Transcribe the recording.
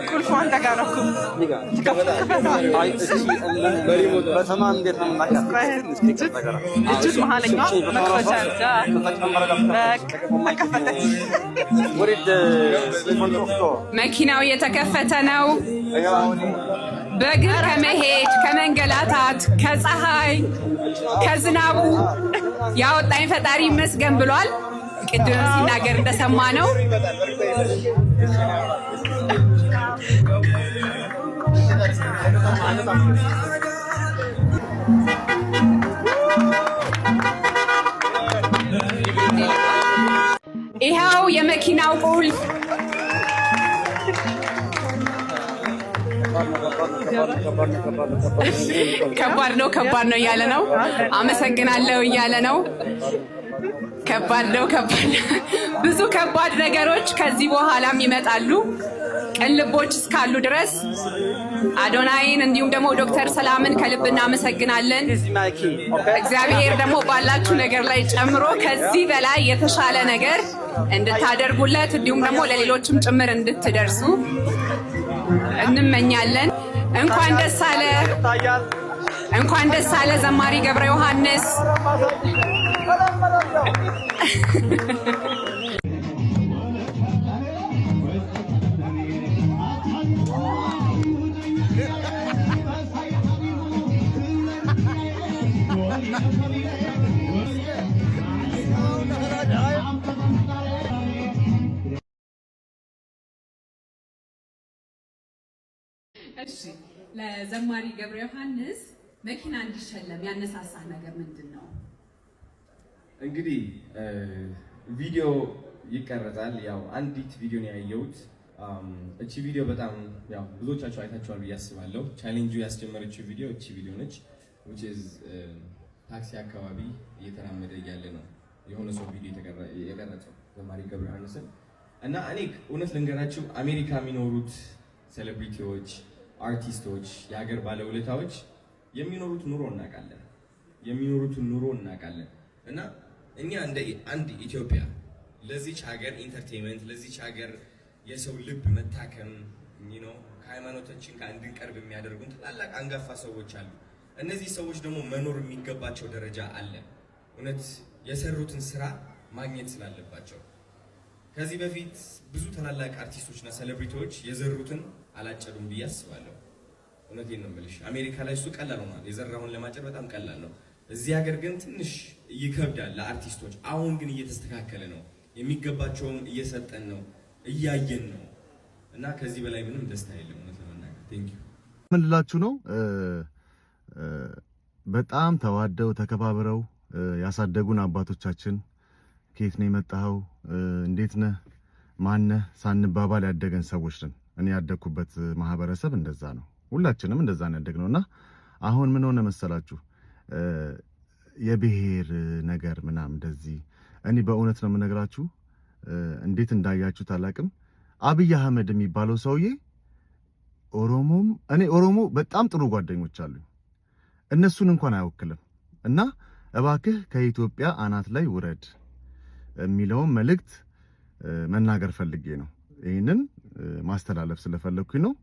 كل فان تجاركم በሰማን እንዴት ነው ልጅ መሀለኛ መኪናው የተከፈተ ነው። በእግር ከመሄድ ከመንገላታት ከፀሐይ ከዝናቡ ያወጣኝ ፈጣሪ ይመስገን ብሏል። ቅድም ሲናገር እንደሰማ ነው። ይሄው የመኪናው ቁልፍ ከባድ ነው እያለ ነው። አመሰግናለሁ እያለ ነው። ከባድ ነው። ብዙ ከባድ ነገሮች ከዚህ በኋላም ይመጣሉ። ቅልቦች እስካሉ ድረስ አዶናይን እንዲሁም ደግሞ ዶክተር ሰላምን ከልብ እናመሰግናለን። እግዚአብሔር ደግሞ ባላችሁ ነገር ላይ ጨምሮ ከዚህ በላይ የተሻለ ነገር እንድታደርጉለት እንዲሁም ደግሞ ለሌሎችም ጭምር እንድትደርሱ እንመኛለን። እንኳን ደስ አለ ዘማሪ ገብረ ዮሐንስ። እሺ ለዘማሪ ገብረ ዮሐንስ መኪና እንዲሸለም ያነሳሳ ነገር ምንድነው? እንግዲህ ቪዲዮ ይቀርጻል። ያው አንዲት ቪዲዮ ነው ያየሁት። እቺ ቪዲዮ በጣም ያው ብዙዎቻችሁ አይታችኋል ብዬ አስባለሁ። ቻሌንጁ ያስጀመረችው ቪዲዮ እቺ ቪዲዮ ነች። which is ታክሲ አካባቢ እየተራመደ ያለ ነው የሆነ ሰው ቪዲዮ የቀረጸው ዘማሪ ገብረ ዮሐንስን እና እኔ እውነት ልንገራችሁ አሜሪካ የሚኖሩት ሴሌብሪቲዎች አርቲስቶች የሀገር ባለውለታዎች የሚኖሩት ኑሮ እናውቃለን እና እኛ እንደ አንድ ኢትዮጵያ ለዚች ሀገር ኢንተርቴይንመንት ለዚች ሀገር የሰው ልብ መታከም ከሃይማኖታችን ጋር እንድንቀርብ የሚያደርጉን ታላላቅ አንጋፋ ሰዎች አሉ። እነዚህ ሰዎች ደግሞ መኖር የሚገባቸው ደረጃ አለ። እውነት የሰሩትን ስራ ማግኘት ስላለባቸው ከዚህ በፊት ብዙ ታላላቅ አርቲስቶችና ሴሌብሪቲዎች የዘሩትን አላጨዱም ብዬ አስባለሁ። እውነቴን ነው የምልሽ። አሜሪካ ላይ እሱ ቀላል ሆኗል። የዘራውን ለማጨድ በጣም ቀላል ነው። እዚህ ሀገር ግን ትንሽ ይከብዳል ለአርቲስቶች። አሁን ግን እየተስተካከለ ነው። የሚገባቸውን እየሰጠን ነው፣ እያየን ነው እና ከዚህ በላይ ምንም ደስታ የለም። እውነት ለመናገር ቴንክ ዩ። ምን ልላችሁ ነው? በጣም ተዋደው ተከባብረው ያሳደጉን አባቶቻችን ከየት ነው የመጣኸው፣ እንዴት ነህ፣ ማን ነህ ሳንባባል ያደገን ሰዎች ነን። እኔ ያደግኩበት ማህበረሰብ እንደዛ ነው። ሁላችንም እንደዛ ነው ያደግነውና አሁን ምን ሆነ መሰላችሁ የብሔር ነገር ምናምን እንደዚህ እኔ በእውነት ነው የምነግራችሁ። እንዴት እንዳያችሁት አላቅም። አብይ አህመድ የሚባለው ሰውዬ ኦሮሞ በጣም ጥሩ ጓደኞች አሉኝ። እነሱን እንኳን አይወክልም እና እባክህ ከኢትዮጵያ አናት ላይ ውረድ የሚለውን መልእክት መናገር ፈልጌ ነው። ይሄንን ማስተላለፍ ስለፈለኩኝ ነው።